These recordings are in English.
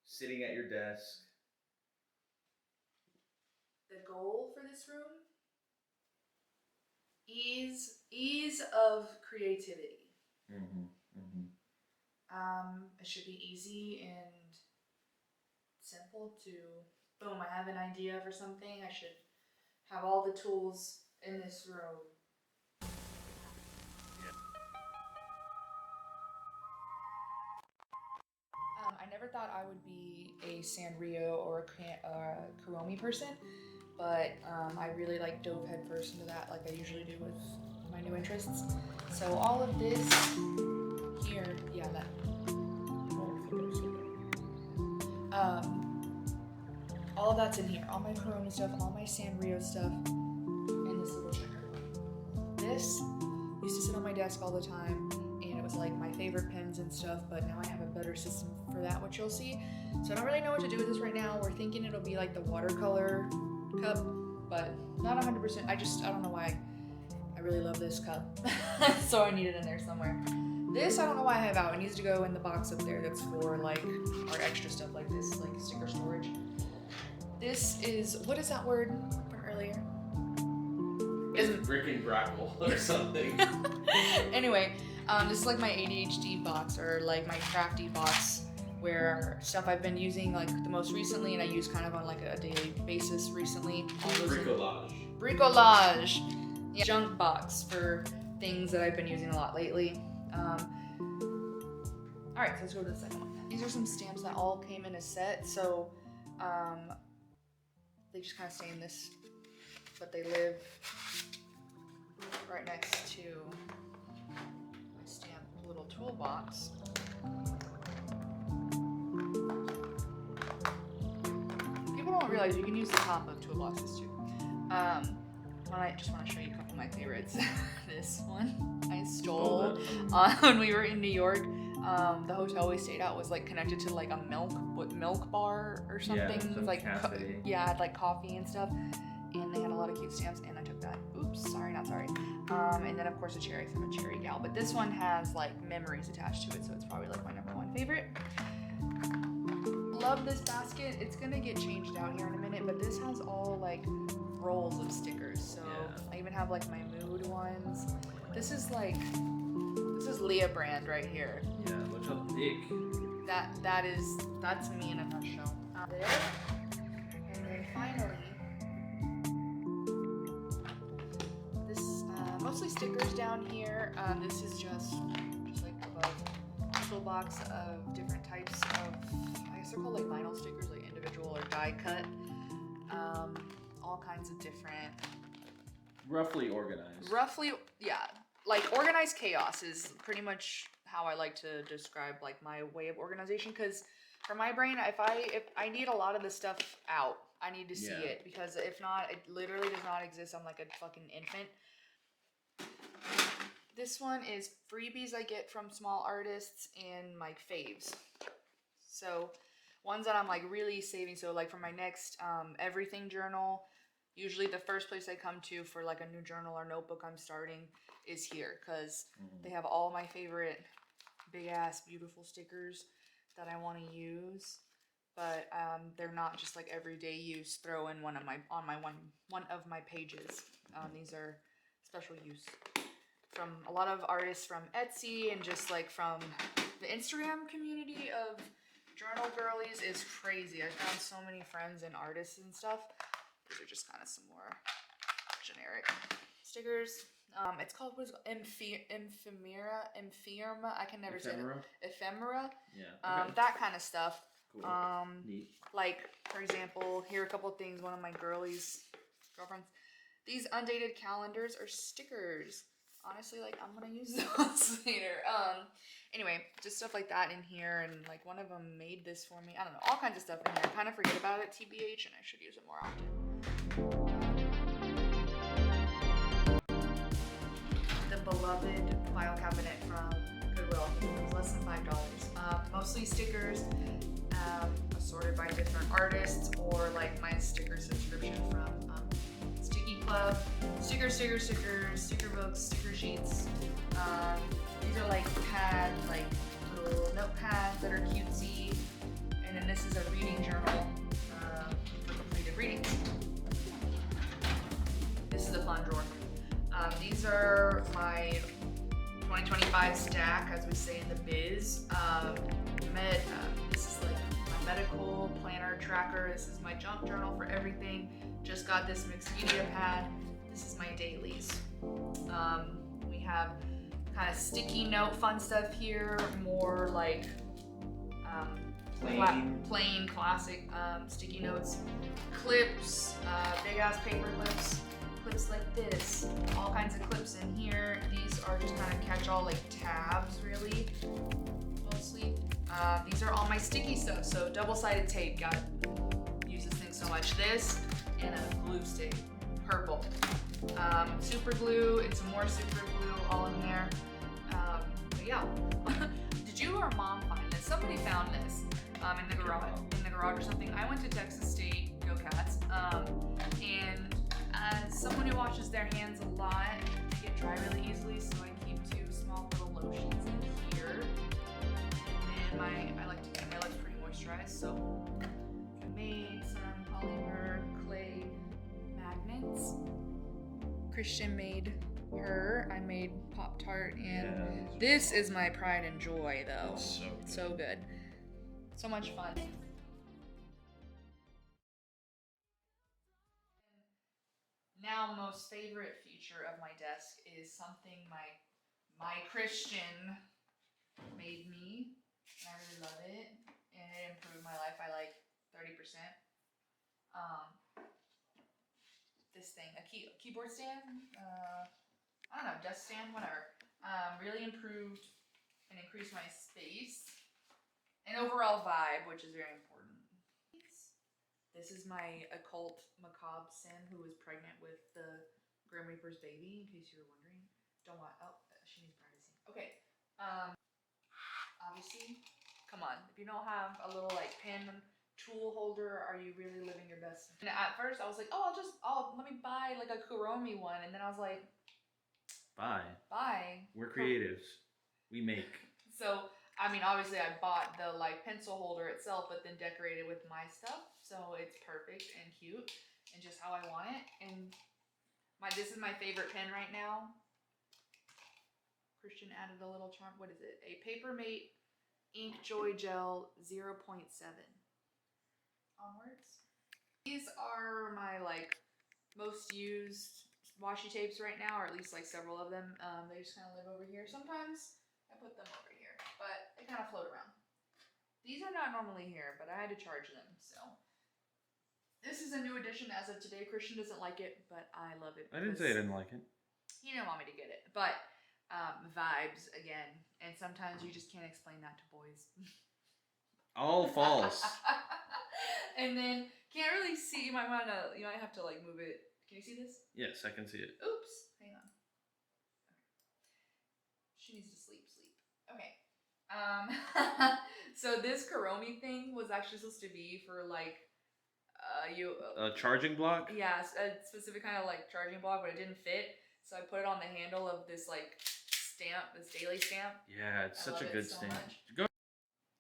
sitting at your desk. The goal for this room? Ease of creativity. It should be easy and simple to, boom, I have an idea for something. I should have all the tools in this room. I never thought I would be a Sanrio or a Kuromi person, but I really dove headfirst into that, like I usually do with my new interests. So all of this here, yeah, that. All of that's in here. All my Kuromi stuff, all my Sanrio stuff, and this little checker. This used to sit on my desk all the time, and it was like my favorite pens and stuff, but now I have a better system for that, which you'll see. So I don't really know what to do with this right now. We're thinking it'll be like the watercolor cup, but not 100%. I don't know why. I really love this cup, so I need it in there somewhere. This, I don't know why I have out. It needs to go in the box up there that's for like our extra stuff like this, like sticker storage. This is, what is that word from earlier? It's brick and grackle or something. Anyway, this is like my ADHD box, or like my crafty box, where stuff I've been using like the most recently, and I use kind of on like a daily basis recently. Bricolage. Yeah, junk box for things that I've been using a lot lately. Alright, so let's go to the second one. These are some stamps that all came in a set, so they just kind of stay in this, but they live right next to my stamp little toolbox. People don't realize you can use the top of toolboxes too. I just want to show you a couple of my favorites. This one I stole when we were in New York. The hotel we stayed at was like connected to like a milk bar or something. Yeah, with like cafe. had like coffee and stuff, and they had a lot of cute stamps, and I took that. Oops, sorry, not sorry. And then of course a cherry, 'cause I'm a cherry gal. But this one has like memories attached to it, so it's probably like my #1 favorite. Love this basket. It's gonna get changed out here in a minute, but this has all like rolls of stickers. So I even have like my mood ones. This is Leah brand right here. Yeah, look how big. That's me in a nutshell. There. And then finally, this mostly stickers down here. This is just like a toolbox of different types of, I guess they're called like vinyl stickers, like individual or die cut. All kinds of different. Roughly organized. Yeah. Like organized chaos is pretty much how I like to describe like my way of organization, because for my brain, if I need a lot of this stuff out, I need to see it, because if not, it literally does not exist. I'm like a fucking infant. This one is freebies I get from small artists and my faves. So ones that I'm like really saving. So like for my next everything journal, usually the first place I come to for like a new journal or notebook I'm starting is here, because they have all my favorite big ass beautiful stickers that I want to use, but they're not just like everyday use. Throw in one of my pages. These are special use from a lot of artists from Etsy, and just like from the Instagram community of journal girlies is crazy. I found so many friends and artists and stuff. These are just kind of some more generic stickers. It's called, what is it? Ephemera. I can never say it. Ephemera. Yeah. Okay. That kind of stuff. Cool. Neat. Like for example, here are a couple things. One of my girlfriends. These undated calendars are stickers. Honestly, like I'm gonna use those later. Anyway, just stuff like that in here, and like one of them made this for me. I don't know, all kinds of stuff in here. I kind of forget about it, TBH, and I should use it more often. The beloved file cabinet from Goodwill. It was less than $5. Mostly stickers, assorted by different artists, or like my sticker subscription from Sticky Club. Sticker books, sticker sheets. These are like pads, like little notepads that are cutesy. And then this is is a reading journal for completed readings. This is a fun drawer. These are my 2025 stack, as we say in the biz. This is like my medical planner tracker. This is my junk journal for everything. Just got this mixed media pad. This is my dailies. We have kind of sticky note fun stuff here, more like plain classic sticky notes, clips, big ass paper clips like this, all kinds of clips in here. These are just kind of catch-all like tabs, really, mostly. These are all my sticky stuff, so double-sided tape, use this thing so much. This and a glue stick, purple. Super glue and some more super glue all in there. But yeah. Did you or mom find this? Somebody found this in the garage or something. I went to Texas State, go Cats, and as someone who washes their hands a lot, they get dry really easily, so I keep 2 small little lotions in here. And then I like to keep my lips pretty moisturized, so I made some polymer clay magnets. Christian made her. I made Pop-Tart, and this is my pride and joy, though. So good. So much fun. Now, most favorite feature of my desk is something my Christian made me, and I really love it, and it improved my life by like 30%. This thing, a keyboard stand, I don't know, desk stand, whatever. Really improved and increased my space and overall vibe, which is very important. This is my occult macabre Sim, who was pregnant with the Grim Reaper's baby, in case you were wondering. Don't want, oh, she needs privacy. Okay, obviously, come on, if you don't have a little like pen tool holder, are you really living your best? And at first I was like, oh, let me buy like a Kuromi one, and then I was like, Buy. We're creatives. We make. So, I mean, obviously I bought the like pencil holder itself, but then decorated with my stuff. So it's perfect and cute and just how I want it. And this is my favorite pen right now. Christian added a little charm. What is it? A Papermate Ink Joy Gel 0.7. Onwards. These are my like most used washi tapes right now, or at least like several of them. They just kind of live over here. Sometimes I put them over here, but they kind of float around. These are not normally here, but I had to charge them, so. This is a new addition as of today. Christian doesn't like it, but I love it. I didn't say I didn't like it. He didn't want me to get it, but vibes again. And sometimes you just can't explain that to boys. All false. And then can't really see. You might have to like move it. Can you see this? Yes, I can see it. Oops. Hang on. Okay. She needs to sleep. Okay. So this Kuromi thing was actually supposed to be for like a charging block? Yeah, a specific kind of like charging block, but it didn't fit. So I put it on the handle of this like stamp, this daily stamp. Yeah, it's such a good stamp. Go.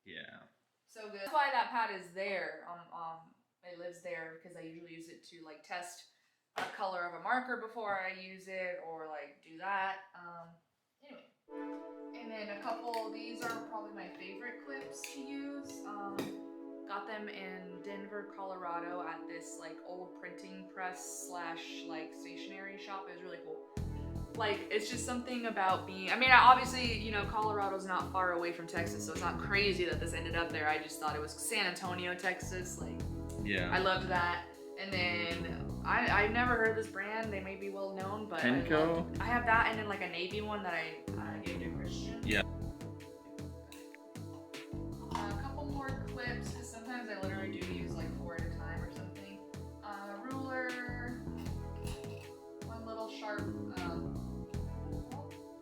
Yeah. So good. That's why that pad is there. It lives there because I usually use it to like test a color of a marker before I use it, or like do that. Anyway, and then a couple. These are probably my favorite clips to use. Got them in Denver, Colorado at this like old printing press / like stationery shop. It was really cool. Like, it's just something about being, I mean, obviously, you know, Colorado's not far away from Texas, so it's not crazy that this ended up there. I just thought it was San Antonio, Texas. Like, yeah, I loved that. And then I've never heard this brand. They may be well known, but Penco? I have that, and then like a navy one that I gave to Christian. Yeah. A couple more clips, because sometimes I literally do use like 4 at a time or something. Ruler, one little sharp.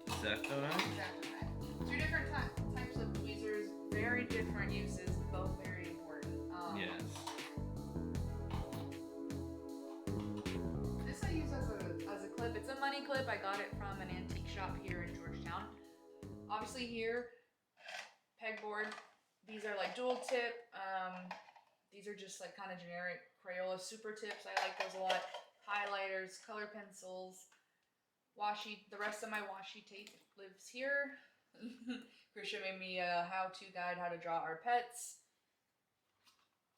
Exacto knife? Exacto knife. 2 different types of tweezers, very different uses, both very important. Yes. This I use as a clip. It's a money clip. I got it from an antique shop here in Georgetown. Obviously here, pegboard. These are like dual tip. These are just like kind of generic Crayola super tips. I like those a lot. Highlighters, color pencils, washi. The rest of my washi tape lives here. Christian made me a how-to guide how to draw our pets.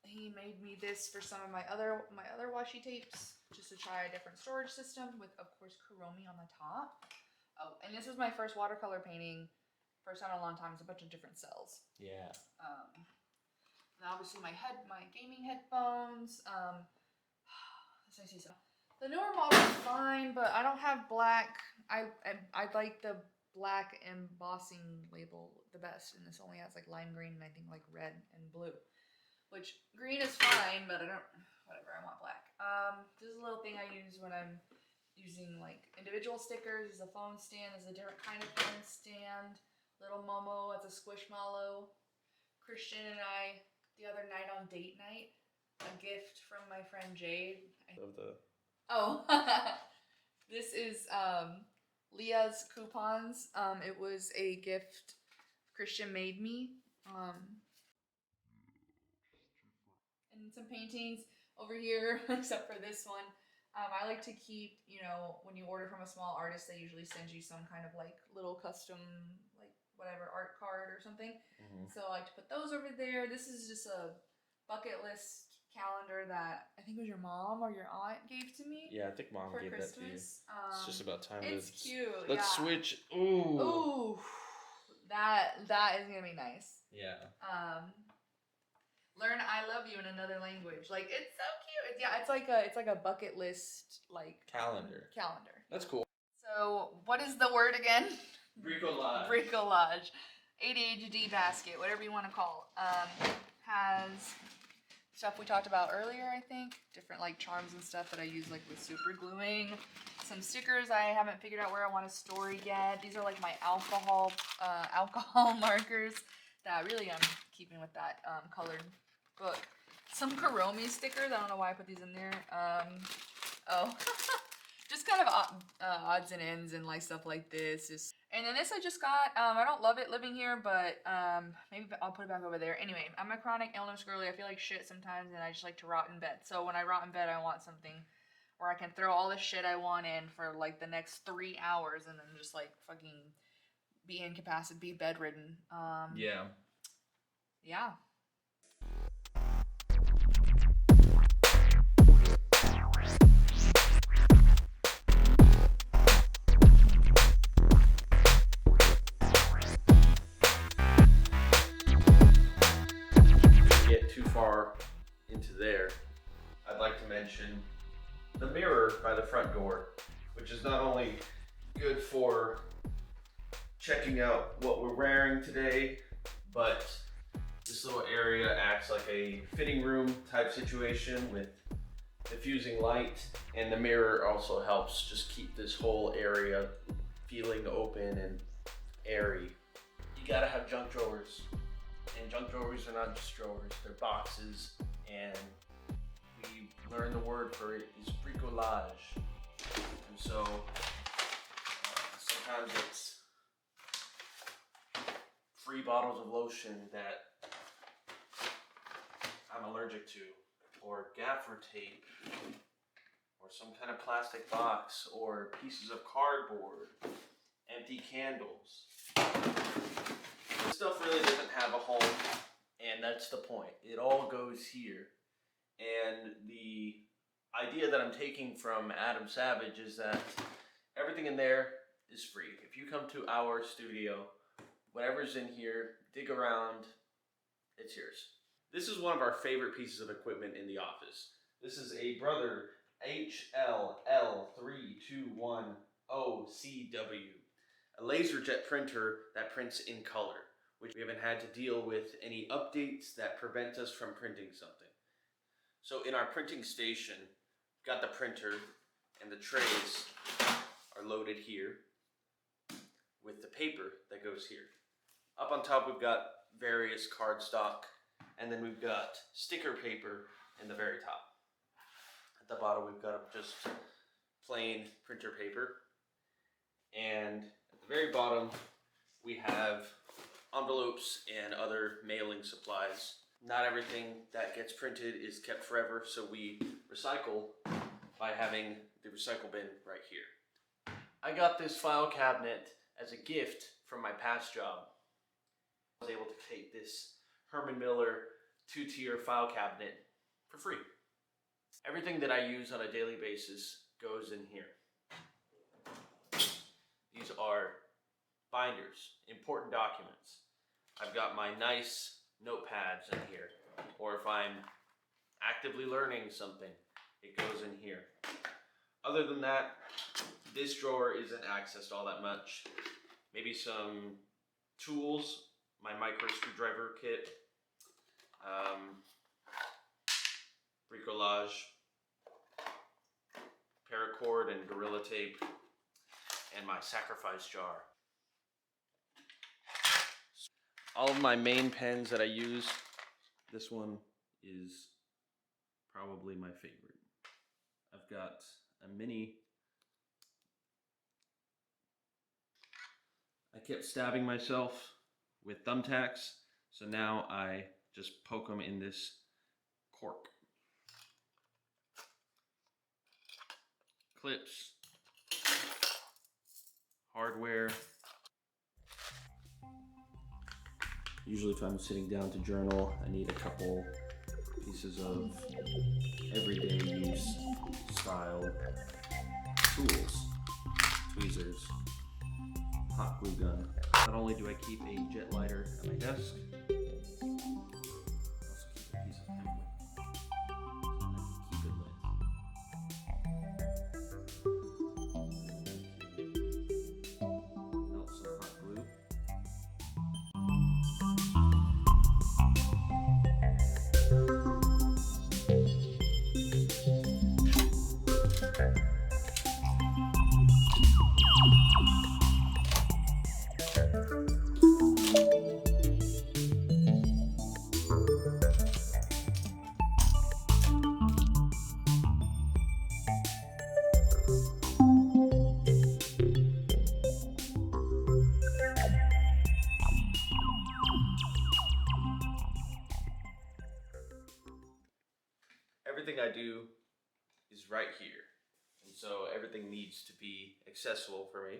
He made me this for some of my other washi tapes, just to try a different storage system with, of course, Kuromi on the top. Oh, and this was my first watercolor painting. First time in a long time. It's a bunch of different cells. Yeah. And obviously my gaming headphones. Let's see so. The newer model is fine, but I don't have black. I like the black embossing label the best, and this only has like lime green and I think like red and blue. Which green is fine, but I don't. Whatever. I want black. This is a little thing I use when I'm using like individual stickers. Is a phone stand. Is a different kind of phone stand. Little Momo. That's a squishmallow. Christian and I the other night on date night, a gift from my friend Jade. Oh, this is Leah's coupons. It was a gift Christian made me. And some paintings over here, except for this one. I like to keep, you know, when you order from a small artist, they usually send you some kind of like little custom, like whatever, art card or something. So I like to put those over there. This is just a bucket list calendar that I think it was your mom or your aunt gave to me. Yeah, I think Mom for gave Christmas. that to you. It's just about time. It's cute. Let's yeah. switch. Ooh. Ooh. That is gonna be nice. Yeah. Learn I love you in another language. Like, it's so cute. It's like a bucket list like Calendar. That's cool. So what is the word again? Bricolage. Bricolage. ADHD basket, whatever you want to call it. Has stuff we talked about earlier, I think. Different like charms and stuff that I use like with super gluing. Some stickers I haven't figured out where I want to store yet. These are like my alcohol markers that really I'm keeping with that colored book. Some Kuromi stickers. I don't know why I put these in there. Just kind of odds and ends and like stuff like this. And then this I just got. I don't love it living here, but maybe I'll put it back over there. Anyway, I'm a chronic illness girly. I feel like shit sometimes, and I just like to rot in bed. So when I rot in bed, I want something where I can throw all the shit I want in for like the next 3 hours, and then just like fucking be incapacitated, be bedridden. Yeah. Yeah. Get too far into there, I'd like to mention the mirror by the front door, which is not only good for checking out what we're wearing today, but this little area acts like a fitting room type situation with diffusing light, and the mirror also helps just keep this whole area feeling open and airy. You gotta have junk drawers. And junk drawers are not just drawers, they're boxes, and we learned the word for it is bricolage. And so sometimes it's free bottles of lotion that I'm allergic to, or gaffer tape, or some kind of plastic box, or pieces of cardboard, empty candles. This stuff really doesn't have a home, and that's the point. It all goes here. And the idea that I'm taking from Adam Savage is that everything in there is free. If you come to our studio, whatever's in here, dig around, it's yours. This is one of our favorite pieces of equipment in the office. This is a Brother HLL3210CW, a LaserJet printer that prints in color, which we haven't had to deal with any updates that prevent us from printing something. So in our printing station, we've got the printer, and the trays are loaded here with the paper that goes here. Up on top we've got various cardstock, and then we've got sticker paper in the very top. At the bottom we've got just plain printer paper, and at the very bottom we have envelopes and other mailing supplies. not everything that gets printed is kept forever, so we recycle by having the recycle bin right here. I got this file cabinet as a gift from my past job. I was able to take this Herman Miller 2-tier file cabinet for free. Everything that I use on a daily basis goes in here. These are binders, important documents. I've got my nice notepads in here, or if I'm actively learning something, it goes in here. Other than that, this drawer isn't accessed all that much. Maybe some tools, my micro screwdriver kit, bricolage, paracord and Gorilla Tape, and my sacrifice jar. All of my main pens that I use, this one is probably my favorite. I've got a mini. I kept stabbing myself with thumbtacks, so now I just poke them in this cork. Clips, hardware. Usually if I'm sitting down to journal, I need a couple pieces of everyday use style tools. Tweezers, hot glue gun. Not only do I keep a jet lighter at my desk, I also keep a piece of hemp wick so I can keep it lit. Melt some hot glue. Everything I do is right here, and so everything needs to be accessible for me,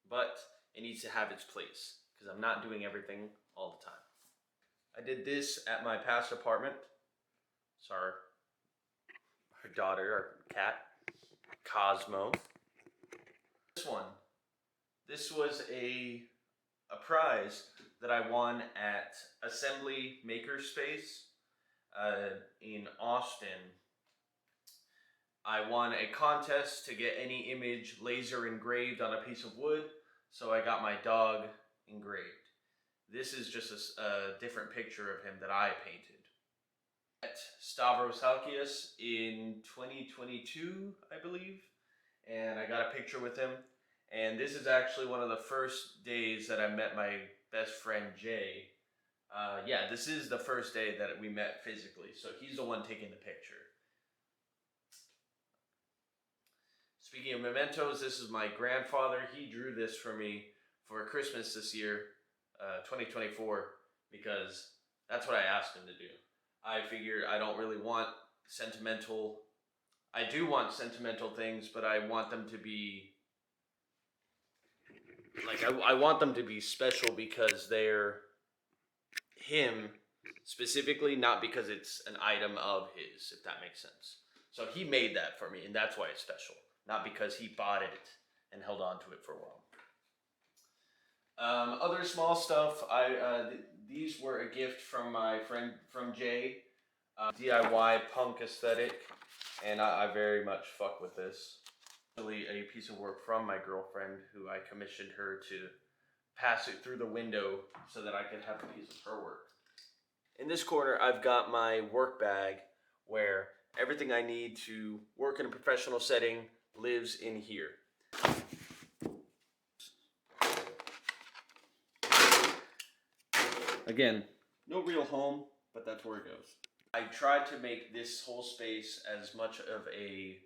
but it needs to have its place because I'm not doing everything all the time. I did this at my past apartment. It's our daughter, our cat, Cosmo. This was a prize that I won at Assembly Makerspace in Austin. I won a contest to get any image laser engraved on a piece of wood, so I got my dog engraved. This is just a different picture of him that I painted. At Stavros Halkias in 2022, I believe, and I got a picture with him. And this is actually one of the first days that I met my best friend Jay. Yeah, this is the first day that we met physically, so he's the one taking the picture. Speaking of mementos, this is my grandfather. He drew this for me for Christmas this year, 2024, because that's what I asked him to do. I figured I don't really want sentimental, I do want sentimental things, but I want them to be, like, I want them to be special because they're him specifically, not because it's an item of his, if that makes sense. So he made that for me, and that's why it's special, not because he bought it and held on to it for a while. Other small stuff, these were a gift from my friend, from Jay, DIY punk aesthetic, and I very much fuck with this. Really a piece of work from my girlfriend, who I commissioned her to pass it through the window so that I could have a piece of her work. In this corner, I've got my work bag where everything I need to work in a professional setting lives in here. Again, no real home, but that's where it goes. I tried to make this whole space as much of a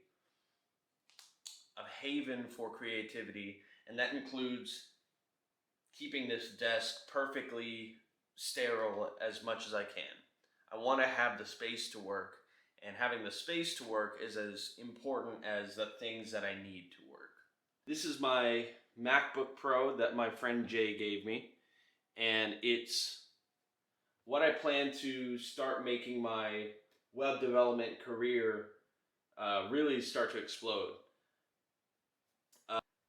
haven for creativity, and that includes keeping this desk perfectly sterile as much as I can. I want to have the space to work, and having the space to work is as important as the things that I need to work. This is my MacBook Pro that my friend Jay gave me, and it's what I plan to start making my web development career really start to explode.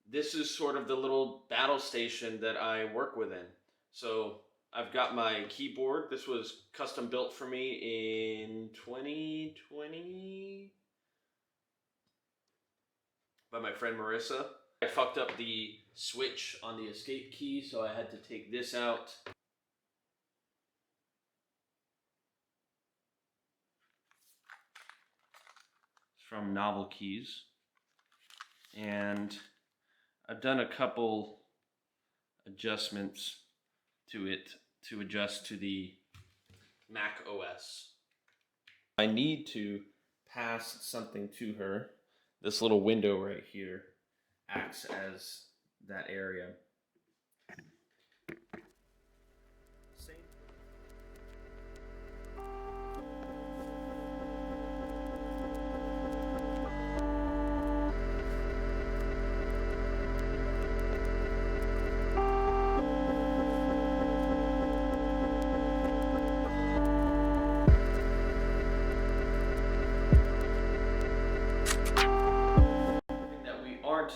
This is sort of the little battle station that I work within. So I've got my keyboard. This was custom built for me in 2020 by my friend Marissa. I fucked up the switch on the escape key, so I had to take this out. It's from Novel Keys. And I've done a couple adjustments to it to adjust to the Mac OS. I need to pass something to her. This little window right here acts as that area.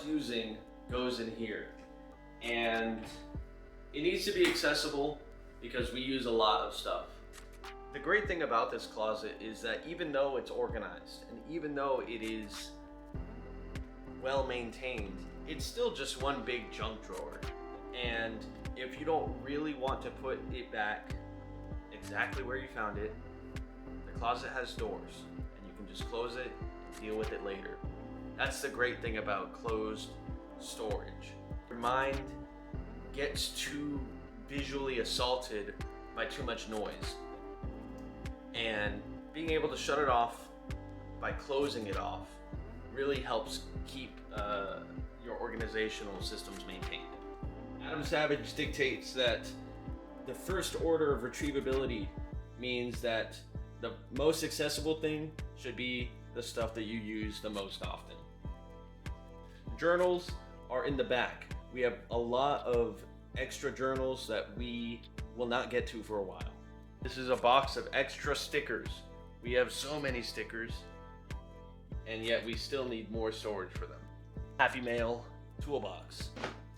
Using goes in here, and it needs to be accessible because we use a lot of stuff. The great thing about this closet is that even though it's organized and even though it is well maintained, it's still just one big junk drawer. And if you don't really want to put it back exactly where you found it, the closet has doors and you can just close it and deal with it later. That's the great thing about closed storage. Your mind gets too visually assaulted by too much noise. And being able to shut it off by closing it off really helps keep your organizational systems maintained. Adam Savage dictates that the first order of retrievability means that the most accessible thing should be the stuff that you use the most often. Journals are in the back. We have a lot of extra journals that we will not get to for a while. This is a box of extra stickers. We have so many stickers, and yet we still need more storage for them. Happy Mail toolbox.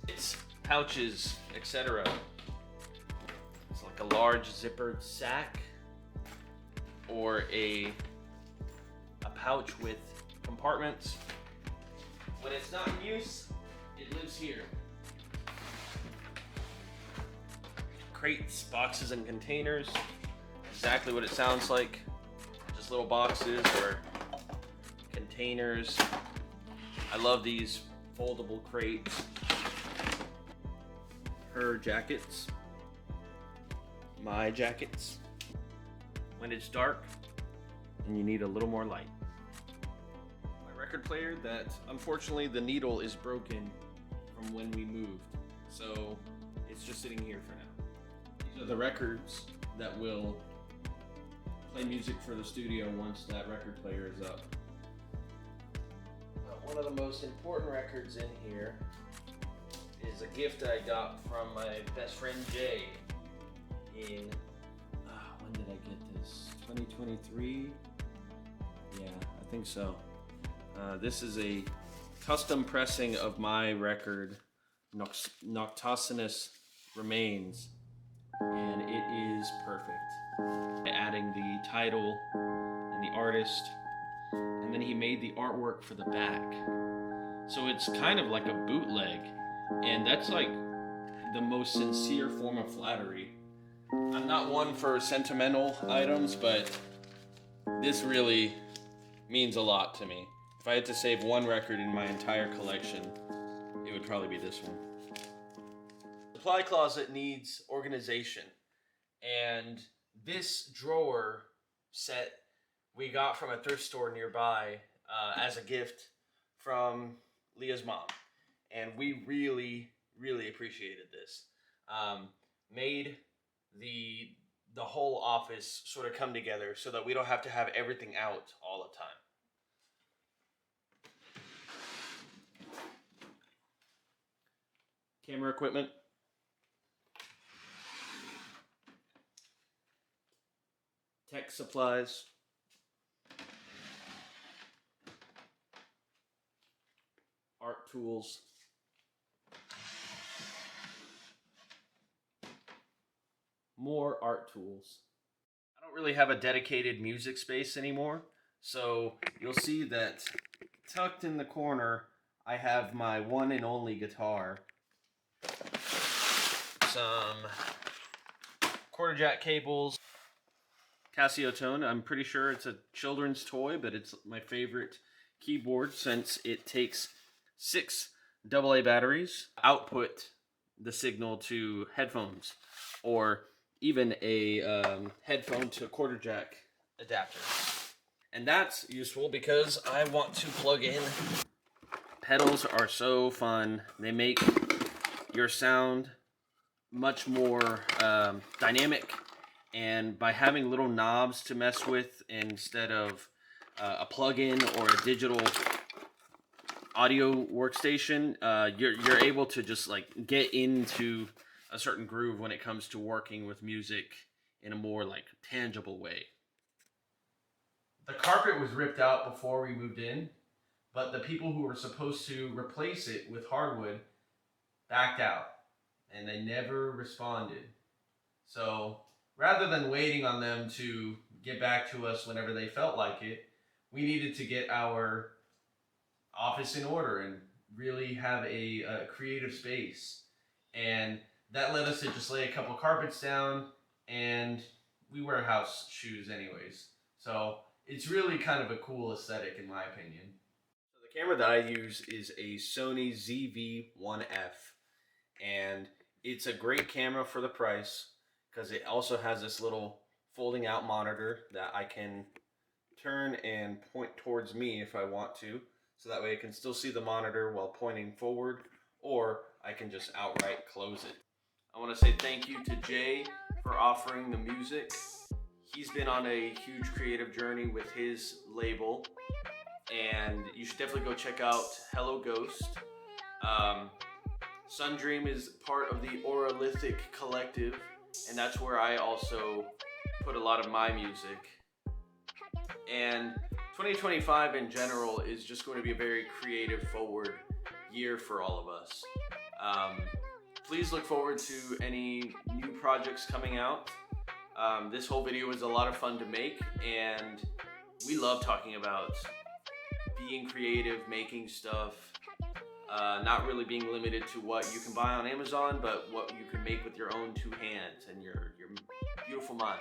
It's pouches, etc. It's like a large zippered sack or a pouch with compartments. When it's not in use, it lives here. Crates, boxes, and containers. Exactly what it sounds like. Just little boxes or containers. I love these foldable crates. Her jackets. My jackets. When it's dark and you need a little more light. Record player that unfortunately the needle is broken from when we moved, so it's just sitting here for now. These are the records that will play music for the studio once that record player is up. One of the most important records in here is a gift I got from my best friend Jay in when did I get this? 2023? Yeah, I think so. This is a custom pressing of my record, Noctosinus Remains, and it is perfect. Adding the title and the artist, and then he made the artwork for the back. So it's kind of like a bootleg, and that's like the most sincere form of flattery. I'm not one for sentimental items, but this really means a lot to me. If I had to save one record in my entire collection, it would probably be this one. The supply closet needs organization, and this drawer set we got from a thrift store nearby as a gift from Leah's mom, and we really appreciated this. Made the the whole office sort of come together so that we don't have to have everything out all the time. Camera equipment. Tech supplies. Art tools. More art tools. I don't really have a dedicated music space anymore, so you'll see that tucked in the corner I have my one and only guitar. Some quarter jack cables. Casio tone. I'm pretty sure it's a children's toy, but it's my favorite keyboard since it takes 6 AA batteries, output the signal to headphones, or even a headphone to quarter jack adapter. And that's useful because I want to plug in. Pedals are so fun. They make your sound much more dynamic, and by having little knobs to mess with instead of a plug-in or a digital audio workstation, you're able to just like get into a certain groove when it comes to working with music in a more like tangible way. The carpet was ripped out before we moved in, but the people who were supposed to replace it with hardwood backed out and they never responded. So rather than waiting on them to get back to us whenever they felt like it, we needed to get our office in order and really have a creative space. And that led us to just lay a couple carpets down, and we wear house shoes anyways. So it's really kind of a cool aesthetic in my opinion. So the camera that I use is a Sony ZV-1F, and it's a great camera for the price because it also has this little folding out monitor that I can turn and point towards me if I want to. So that way I can still see the monitor while pointing forward, or I can just outright close it. I want to say thank you to Jay for offering the music. He's been on a huge creative journey with his label, and you should definitely go check out Hello Ghost. Sundream is part of the Auralithic Collective, and that's where I also put a lot of my music. And 2025 in general is just going to be a very creative forward year for all of us. Please look forward to any new projects coming out. This whole video was a lot of fun to make, and we love talking about being creative, making stuff, not really being limited to what you can buy on Amazon, but what you can make with your own 2 hands and your beautiful mind.